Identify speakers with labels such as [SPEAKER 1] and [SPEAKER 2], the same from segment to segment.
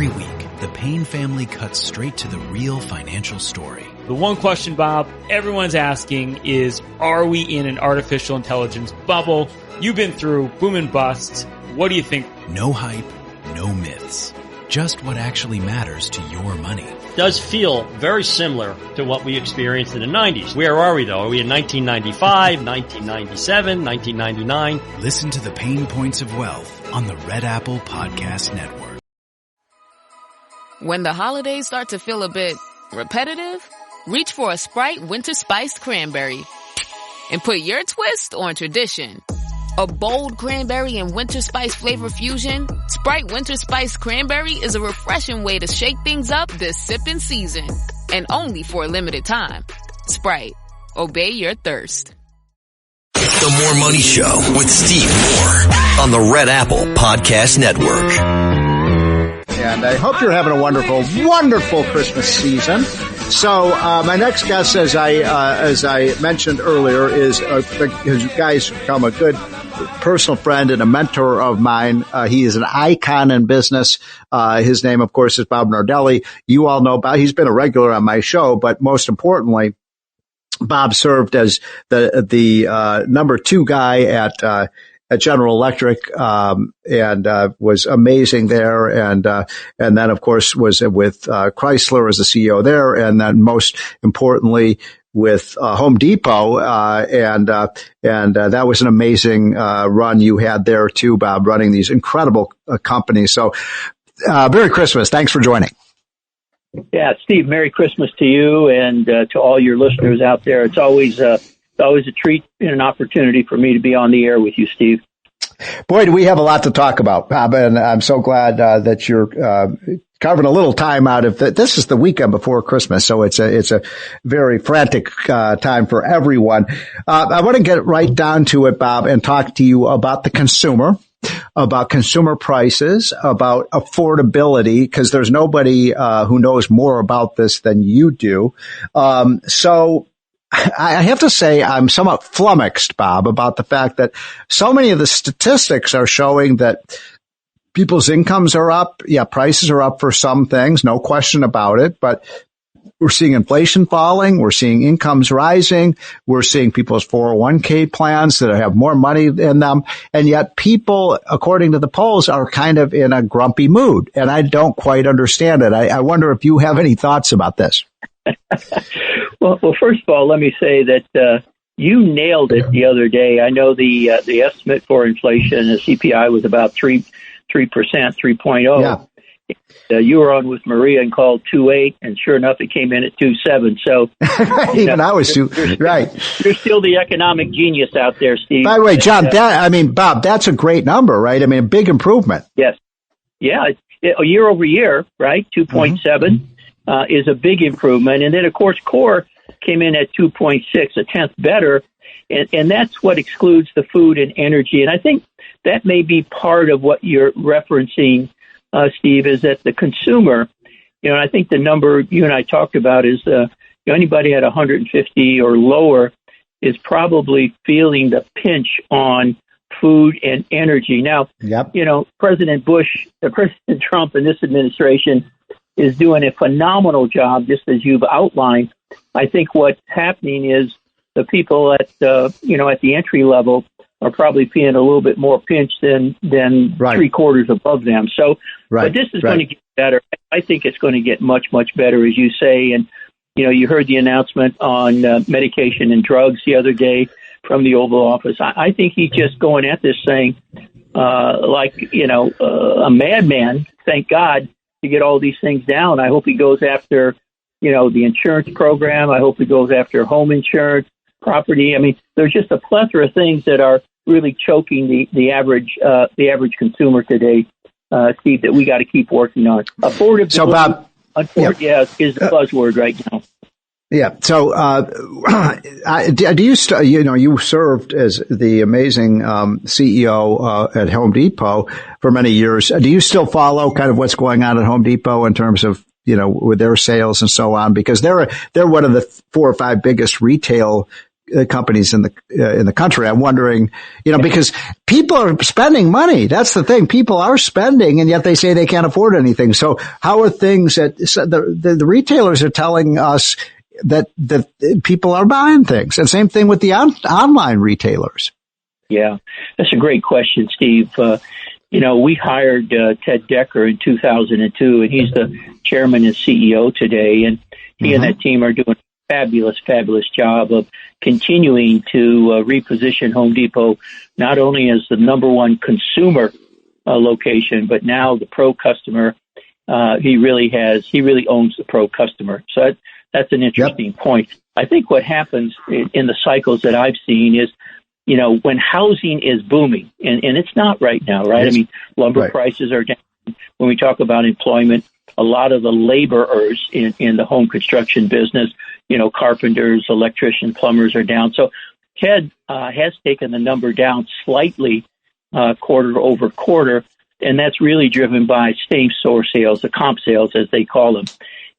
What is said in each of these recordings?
[SPEAKER 1] Every week, the Payne family cuts straight to the real financial story.
[SPEAKER 2] The one question, Bob, everyone's asking is, are we in an artificial intelligence bubble? You've been through boom and bust. What do you think?
[SPEAKER 1] No hype, no myths. Just what actually matters to your money.
[SPEAKER 3] Does feel very similar to what we experienced in the 90s. Where are we, though? Are we in 1995, 1997, 1999?
[SPEAKER 1] Listen to the Pain Points of Wealth on the Red Apple Podcast Network.
[SPEAKER 4] When the holidays start to feel a bit repetitive, reach for a Sprite Winter Spiced Cranberry and put your twist on tradition. A bold cranberry and winter spice flavor fusion, Sprite Winter Spiced Cranberry is a refreshing way to shake things up this sipping season. And only for a limited time. Sprite. Obey your thirst.
[SPEAKER 5] The More Money Show with Steve Moore on the Red Apple Podcast Network.
[SPEAKER 6] And I hope you're having a wonderful, wonderful Christmas season. So my next guest, as I mentioned earlier, is his guy's become a good personal friend and a mentor of mine. He is an icon in business. His name, of course, is Bob Nardelli. You all know about. He's been a regular on my show, but most importantly, Bob served as the number 2 guy at General Electric, and was amazing there. And then, of course, was with Chrysler as the CEO there. And then most importantly, with Home Depot, and that was an amazing run you had there too, Bob, running these incredible companies. So, Merry Christmas. Thanks for joining.
[SPEAKER 7] Yeah, Steve, Merry Christmas to you and to all your listeners out there. It's always a treat and an opportunity for me to be on the air with you, Steve.
[SPEAKER 6] Boy, do we have a lot to talk about, Bob, and I'm so glad that you're carving a little time out of this is the weekend before Christmas, so it's a very frantic time for everyone. I want to get right down to it, Bob, and talk to you about the consumer, about consumer prices, about affordability, because there's nobody who knows more about this than you do. So I have to say I'm somewhat flummoxed, Bob, about the fact that so many of the statistics are showing that people's incomes are up. Yeah, prices are up for some things, no question about it, but we're seeing inflation falling. We're seeing incomes rising. We're seeing people's 401k plans that have more money in them. And yet people, according to the polls, are kind of in a grumpy mood. And I don't quite understand it. I wonder if you have any thoughts about this.
[SPEAKER 7] Well, first of all, let me say that you nailed it the other day. I know the estimate for inflation, the CPI, was about 3%, 3.0.
[SPEAKER 6] Yeah.
[SPEAKER 7] You were on with Maria and called 2.8, and sure enough, it came in at 2.7. So
[SPEAKER 6] even I was right.
[SPEAKER 7] You're still the economic genius out there, Steve.
[SPEAKER 6] By the way, John, Bob, that's a great number, right? I mean, a big improvement.
[SPEAKER 7] Yes. Yeah. Year over year, right? 2.7 is a big improvement. And then, of course, core came in at 2.6, a tenth better. And that's what excludes the food and energy. And I think that may be part of what you're referencing, Steve, is that the consumer, I think the number you and I talked about is anybody at 150 or lower is probably feeling the pinch on food and energy. Now, President Trump and this administration is doing a phenomenal job, just as you've outlined. I think what's happening is the people at the entry level are probably feeling a little bit more pinched than
[SPEAKER 6] right.
[SPEAKER 7] 3/4 above them. So, but this is going to get better. I think it's going to get much, much better, as you say. And, you heard the announcement on medication and drugs the other day from the Oval Office. I think he's just going at this saying, a madman, thank God, to get all these things down. I hope he goes after, the insurance program. I hope he goes after home insurance, property. I mean, there's just a plethora of things that are really choking the average consumer today, Steve, that we got to keep working on. Affordability,
[SPEAKER 6] so Bob,
[SPEAKER 7] is the buzzword right now.
[SPEAKER 6] Yeah. So, do you you served as the amazing CEO at Home Depot for many years. Do you still follow kind of what's going on at Home Depot in terms of, with their sales and so on? Because they're one of the 4 or 5 biggest retail companies in the country. I'm wondering, because people are spending money. That's the thing. People are spending, and yet they say they can't afford anything. So how are things that the retailers are telling us that people are buying things? And same thing with the online retailers.
[SPEAKER 7] Yeah, that's a great question, Steve. We hired Ted Decker in 2002, and he's the chairman and CEO today. And he and that team are doing a fabulous job of continuing to reposition Home Depot not only as the number one consumer location, but now the pro customer. He really owns the pro customer. So that's an interesting point. I think what happens in the cycles that I've seen is, when housing is booming, and it's not right now, right? Yes. I mean, lumber prices are down. When we talk about employment, a lot of the laborers in the home construction business, carpenters, electricians, plumbers are down. So Ted has taken the number down slightly quarter over quarter, and that's really driven by same-store sales, the comp sales, as they call them.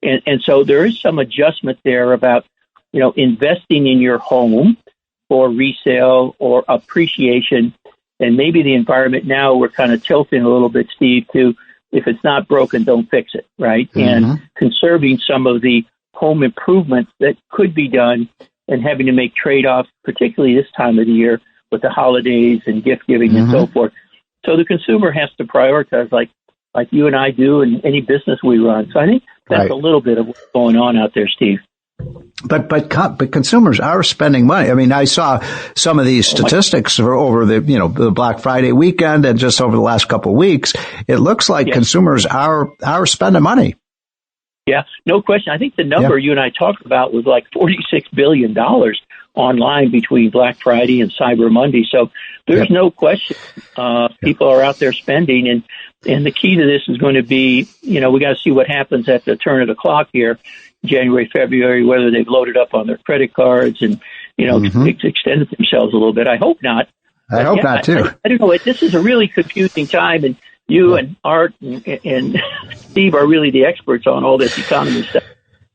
[SPEAKER 7] And so there is some adjustment there about, investing in your home for resale or appreciation. And maybe the environment now, we're kind of tilting a little bit, Steve, to if it's not broken, don't fix it, right? And conserving some of the home improvements that could be done and having to make trade-offs, particularly this time of the year with the holidays and gift giving and so forth. So the consumer has to prioritize like you and I do in any business we run. So I think that's a little bit of what's going on out there, Steve.
[SPEAKER 6] But consumers are spending money. I mean, I saw some of these statistics over the Black Friday weekend and just over the last couple of weeks. It looks like consumers are spending money.
[SPEAKER 7] Yeah, no question. I think the number you and I talked about was like $46 billion online between Black Friday and Cyber Monday. So there's no question people are out there spending. And the key to this is going to be, we got to see what happens at the turn of the clock here, January, February, whether they've loaded up on their credit cards and, extended themselves a little bit. I hope not.
[SPEAKER 6] I hope not, too.
[SPEAKER 7] I don't know. This is a really confusing time, and you and Art and Steve are really the experts on all this economy stuff.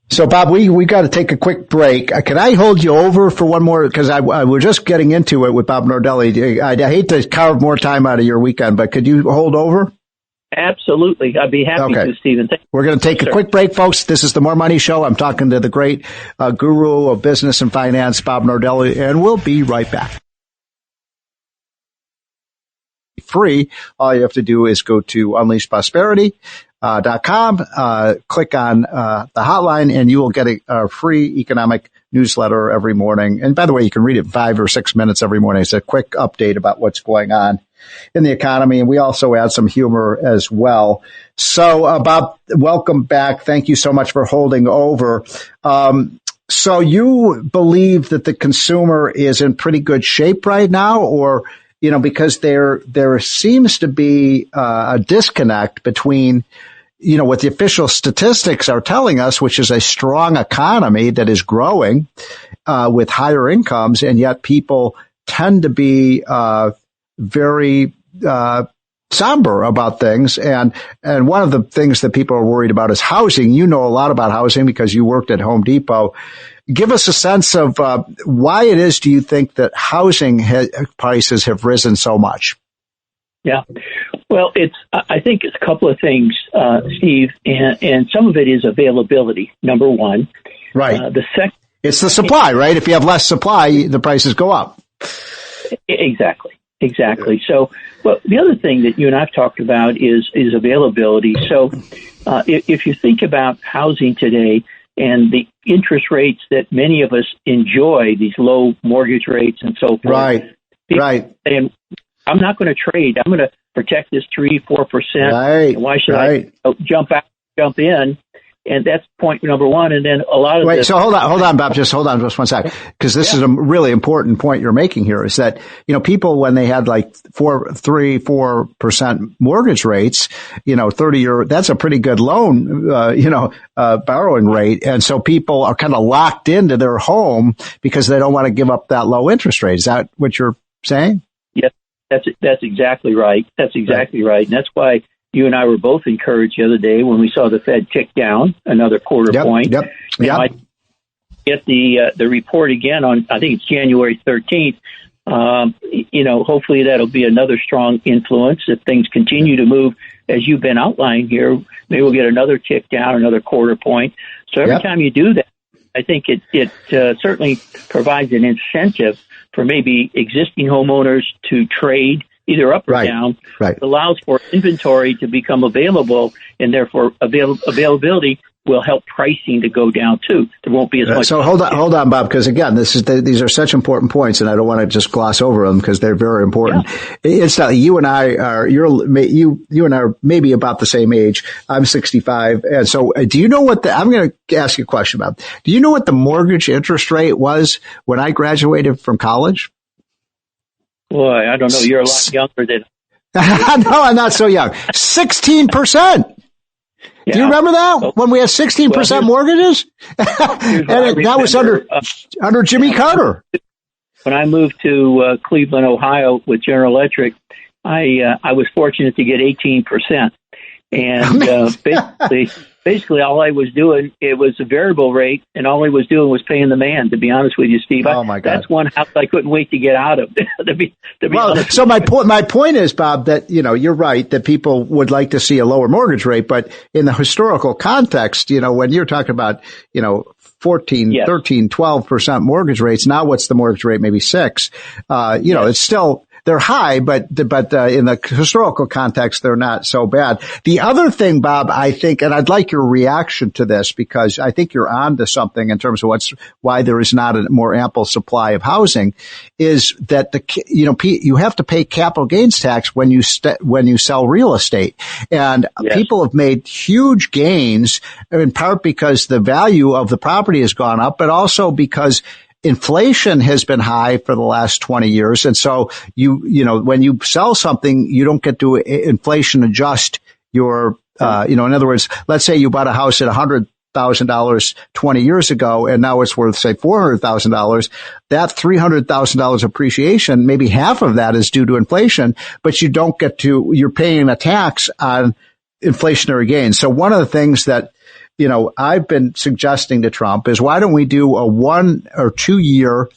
[SPEAKER 6] So, Bob, we got to take a quick break. Can I hold you over for one more? Because we're just getting into it with Bob Nardelli. I hate to carve more time out of your weekend, but could you hold over?
[SPEAKER 7] Absolutely. I'd be happy to, Stephen.
[SPEAKER 6] We're going to take a quick break, folks. This is the More Money Show. I'm talking to the great guru of business and finance, Bob Nardelli, and we'll be right back. Free. All you have to do is go to unleashprosperity.com, click on the hotline, and you will get a free economic newsletter every morning. And by the way, you can read it 5 or 6 minutes every morning. It's a quick update about what's going on in the economy, and we also add some humor as well. So, Bob, welcome back. Thank you so much for holding over. So you believe that the consumer is in pretty good shape right now, or, because there seems to be a disconnect between, what the official statistics are telling us, which is a strong economy that is growing, with higher incomes, and yet people tend to be, very somber about things. And one of the things that people are worried about is housing. You know a lot about housing because you worked at Home Depot. Give us a sense of why it is, do you think, that housing prices have risen so much?
[SPEAKER 7] Yeah. Well, I think it's a couple of things, Steve, and some of it is availability, number one.
[SPEAKER 6] Right. It's the supply, right? If you have less supply, the prices go up.
[SPEAKER 7] Exactly. So, well, the other thing that you and I've talked about is availability. So, if you think about housing today and the interest rates that many of us enjoy, these low mortgage rates and so forth.
[SPEAKER 6] Right.
[SPEAKER 7] And I'm not going to trade. I'm going to protect this 3-4%.
[SPEAKER 6] Right.
[SPEAKER 7] And why should I jump in? And that's point number one. And then a lot of
[SPEAKER 6] so hold on, Bob. Just hold on just 1 second. Because this is a really important point you're making here, is that, people, when they had like 4% mortgage rates, 30-year, that's a pretty good loan, borrowing rate. And so people are kind of locked into their home because they don't want to give up that low interest rate. Is that what you're saying?
[SPEAKER 7] Yes, that's exactly right. That's exactly right. And that's why you and I were both encouraged the other day when we saw the Fed tick down another quarter point. get the report again on, I think it's January 13th. Hopefully that'll be another strong influence. If things continue to move as you've been outlining here, maybe we'll get another tick down, another quarter point. So every time you do that, I think it certainly provides an incentive for maybe existing homeowners to trade either up or down. Right. It allows for inventory to become available, and therefore availability will help pricing to go down too. There won't be as much.
[SPEAKER 6] So hold on, Bob, because again, these are such important points, and I don't want to just gloss over them because they're very important. Yeah. It's not, you and I are maybe about the same age. I'm 65, and so do you know what I'm going to ask you a question about? Do you know what the mortgage interest rate was when I graduated from college?
[SPEAKER 7] Boy, I don't know. You're a lot younger than.
[SPEAKER 6] No, I'm not so young. 16%. Do you remember that when we had 16% mortgages? And that was under Jimmy Carter.
[SPEAKER 7] When I moved to Cleveland, Ohio, with General Electric, I was fortunate to get 18%, and basically all I was doing, it was a variable rate, and all I was doing was paying the man. To be honest with you, Steve,
[SPEAKER 6] oh my God,
[SPEAKER 7] that's one house I couldn't wait to get out of. to be honest.
[SPEAKER 6] So my point is, Bob, that you're right that people would like to see a lower mortgage rate, but in the historical context, when you're talking about 14, 13, 12% mortgage rates, now what's the mortgage rate? Maybe 6. It's still. They're high, but in the historical context, they're not so bad. The other thing, Bob, I think, and I'd like your reaction to this because I think you're onto something in terms of why there is not a more ample supply of housing, is that you have to pay capital gains tax when you sell real estate, and people have made huge gains in part because the value of the property has gone up, but also because inflation has been high for the last 20 years. And so when you sell something, you don't get to inflation adjust your, in other words, let's say you bought a house at $100,000 20 years ago, and now it's worth, say, $400,000. That $300,000 appreciation, maybe half of that is due to inflation, but you're paying a tax on inflationary gains. So one of the things that I've been suggesting to Trump is why don't we do a 1 or 2 year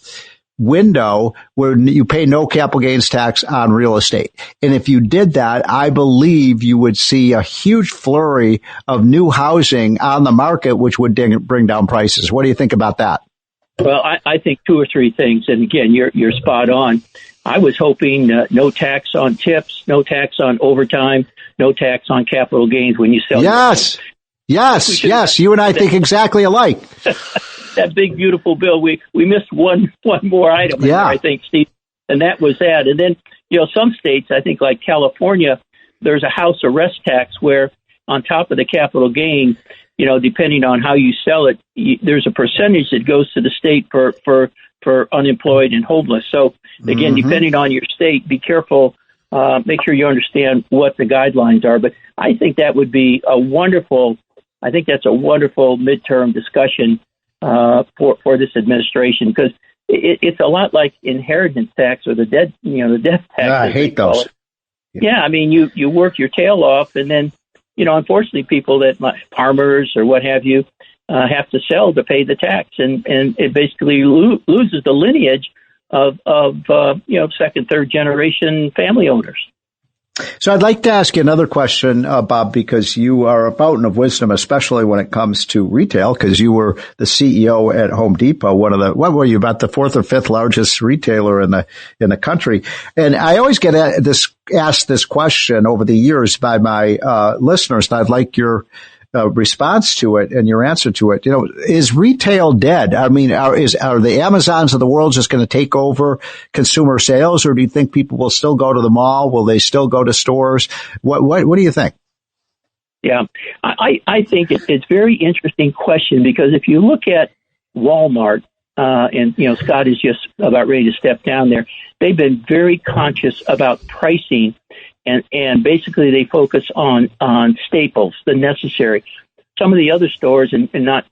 [SPEAKER 6] window where you pay no capital gains tax on real estate. And if you did that, I believe you would see a huge flurry of new housing on the market, which would bring down prices. What do you think about that?
[SPEAKER 7] Well, I think 2 or 3 things. And again, you're spot on. I was hoping no tax on tips, no tax on overtime, no tax on capital gains when you sell. Yes. You and I think exactly alike. That big, beautiful bill. We missed one more item in there, I think, Steve, and that was that. And then, some states, I think like California, there's a house arrest tax where on top of the capital gain, depending on how you sell it, there's a percentage that goes to the state for unemployed and homeless. So again, depending on your state, be careful. Make sure you understand what the guidelines are. But I think that would be that's a wonderful midterm discussion for this administration, because it's a lot like inheritance tax or the death tax.
[SPEAKER 6] I hate those.
[SPEAKER 7] Yeah, I mean, you work your tail off, and then unfortunately, people that farmers or what have you have to sell to pay the tax, and it basically loses the lineage of second, third generation family owners.
[SPEAKER 6] So I'd like to ask you another question, Bob, because you are a fountain of wisdom, especially when it comes to retail, because you were the CEO at Home Depot, what were you, about the 4th or 5th largest retailer in the country? And I always get asked this question over the years by my listeners, and I'd like your response to it and your answer to it. Is retail dead? I mean, are the Amazons of the world just going to take over consumer sales, or do you think people will still go to the mall? Will they still go to stores? What do you think?
[SPEAKER 7] Yeah, I think it's a very interesting question, because if you look at Walmart, and Scott is just about ready to step down there, they've been very conscious about pricing. And basically they focus on staples, the necessary. Some of the other stores, and not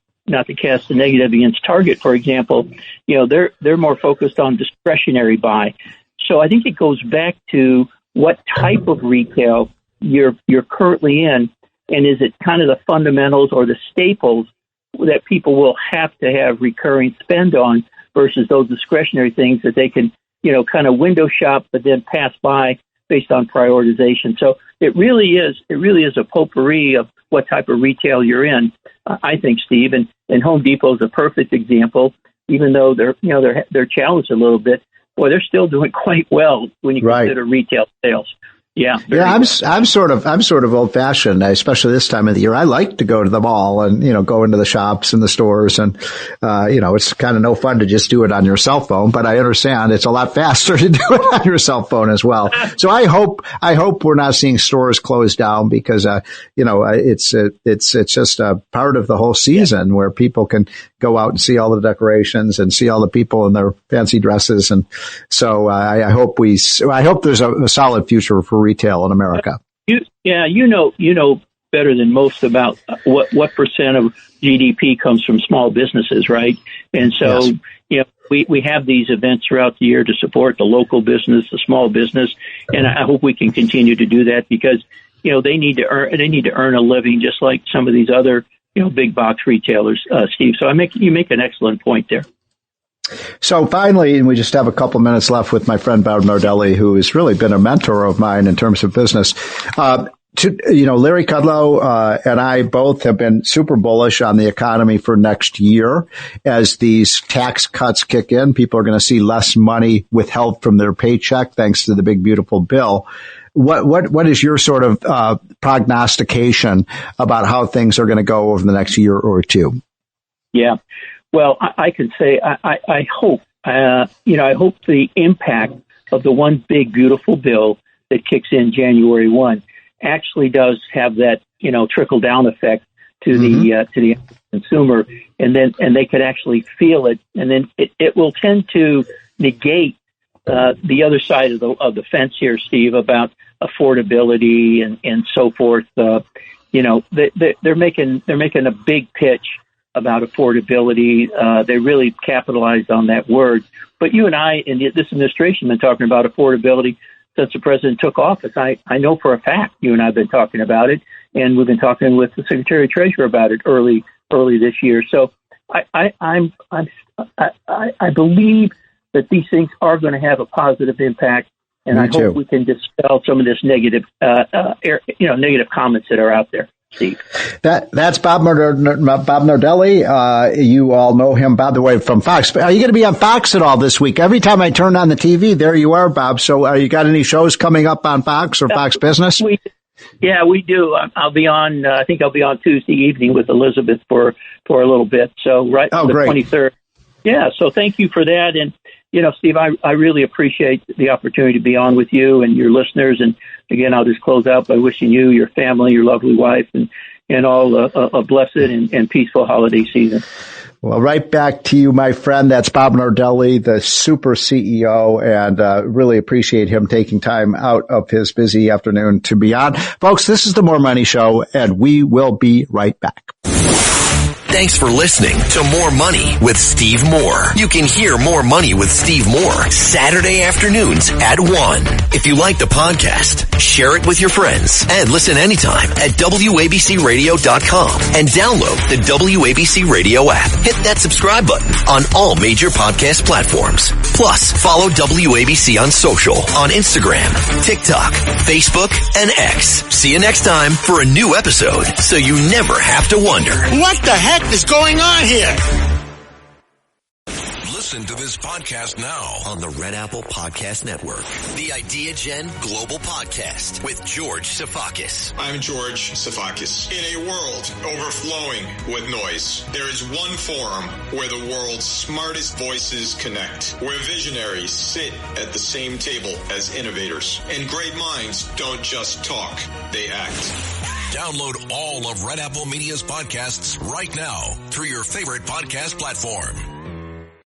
[SPEAKER 7] to cast a negative against Target, for example, they're more focused on discretionary buy. So I think it goes back to what type of retail you're currently in, and is it kind of the fundamentals or the staples that people will have to have recurring spend on versus those discretionary things that they can, kind of window shop but then pass by based on prioritization. So it really is a potpourri of what type of retail you're in, I think, Steve. And Home Depot is a perfect example. Even though they're challenged a little bit, boy, they're still doing quite well when you consider retail sales. Yeah.
[SPEAKER 6] I'm sort of old fashioned, especially this time of the year. I like to go to the mall and, go into the shops and the stores and, it's kind of no fun to just do it on your cell phone, but I understand it's a lot faster to do it on your cell phone as well. So I hope we're not seeing stores closed down because, it's just a part of the whole season where people can go out and see all the decorations and see all the people in their fancy dresses. And so I hope there's a solid future for retail in America.
[SPEAKER 7] You know better than most about what percent of GDP comes from small businesses, right? And so, we have these events throughout the year to support the local business, the small business, and I hope we can continue to do that because, they need to earn a living just like some of these other, big box retailers, Steve. So you make an excellent point there.
[SPEAKER 6] So finally, and we just have a couple minutes left with my friend Bob Nardelli, who has really been a mentor of mine in terms of business. Larry Kudlow and I both have been super bullish on the economy for next year. As these tax cuts kick in, people are going to see less money withheld from their paycheck thanks to the big, beautiful bill. What is your sort of prognostication about how things are going to go over the next year or two?
[SPEAKER 7] Yeah. Well, I can say I hope, I hope the impact of the one big, beautiful bill that kicks in January 1 actually does have that, trickle down effect to the consumer, and they could actually feel it, and then it will tend to negate the other side of the fence here, Steve, about affordability and so forth. They're making a big pitch about affordability. They really capitalized on that word. But you and I in this administration have been talking about affordability since the president took office. I know for a fact you and I have been talking about it, and we've been talking with the Secretary of Treasury about it early this year. So I believe that these things are going to have a positive impact, and I hope we can dispel some of this negative comments that are out there. Steve.
[SPEAKER 6] That's Bob Nardelli. You all know him, by the way, from Fox. Are you going to be on Fox at all this week? Every time I turn on the TV, there you are, Bob. So you got any shows coming up on Fox or Fox Business?
[SPEAKER 7] We do. I'll be on, I think I'll be on Tuesday evening with Elizabeth for a little bit. So the 23rd. Yeah. So thank you for that. And, Steve, I really appreciate the opportunity to be on with you and your listeners. And again, I'll just close out by wishing you, your family, your lovely wife, and all a blessed and peaceful holiday season.
[SPEAKER 6] Well, right back to you, my friend. That's Bob Nardelli, the super CEO, and really appreciate him taking time out of his busy afternoon to be on. Folks, this is the More Money Show, and we will be right back.
[SPEAKER 5] Thanks for listening to More Money with Steve Moore. You can hear More Money with Steve Moore Saturday afternoons at 1. If you like the podcast, share it with your friends and listen anytime at WABCRadio.com and download the WABC Radio app. Hit that subscribe button on all major podcast platforms. Plus, follow WABC on social on Instagram, TikTok, Facebook, and X. See you next time for a new episode so you never have to wonder,
[SPEAKER 8] what the heck is going on here?
[SPEAKER 5] Listen to this podcast now on the Red Apple Podcast Network. The Idea Gen Global Podcast with George Sifakis.
[SPEAKER 9] I'm George Sifakis. In a world overflowing with noise, there is one forum where the world's smartest voices connect, where visionaries sit at the same table as innovators, and great minds don't just talk, they act.
[SPEAKER 5] Download all of Red Apple Media's podcasts right now through your favorite podcast platform.